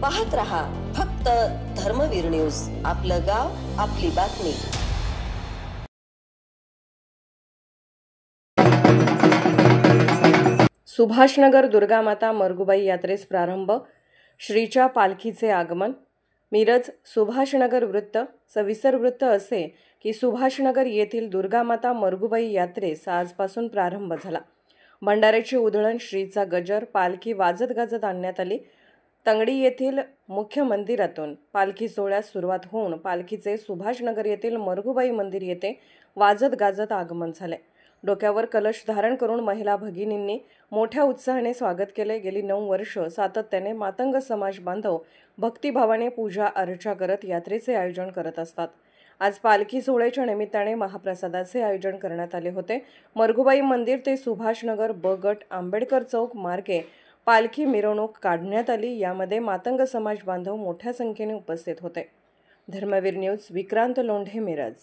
पाहत रहा फक्त धर्मवीर न्यूज। आपलं गाव, आपली बातमी। सुभाषनगर दुर्गामाता मरगुबाई यात्रेस प्रारंभ, श्रीच्या पालखीचे आगमन। मिरज सुभाषनगर वृत्त। सविस्तर वृत्त असे की सुभाषनगर येथील दुर्गामाता मरगुबाई यात्रेस आजपासून प्रारंभ झाला। भंडाऱ्याची उधळण, श्रीचा गजर, पालखी वाजत गाजत आणण्यात आली। तंगडी येथील मुख्य मंदिरातून पालखी सोहळ्यास सुरुवात होऊन पालखीचे सुभाषनगर येथील मरगुबाई मंदिर येथे वाजत गाजत आगमन झाले। डोक्यावर कलश धारण करून महिला भगिनींनी मोठ्या उत्साहाने स्वागत केले। गेली 9 वर्ष सातत्याने मातंग समाज बांधव भक्तिभावाने पूजा अर्चा करत यात्रेचे आयोजन करत असतात। आज पालखी सोहळ्याच्या निमित्ताने महाप्रसादाचे आयोजन करण्यात आले होते। मरगुबाई मंदिर ते सुभाषनगर ब गट आंबेडकर चौक मार्गे पालखी मिरवणूक काढण्यात आली। यामध्ये मातंग समाज बांधव मोठ्या संख्येने उपस्थित होते। धर्मवीर न्यूज, विक्रांत लोंढे, मिरज।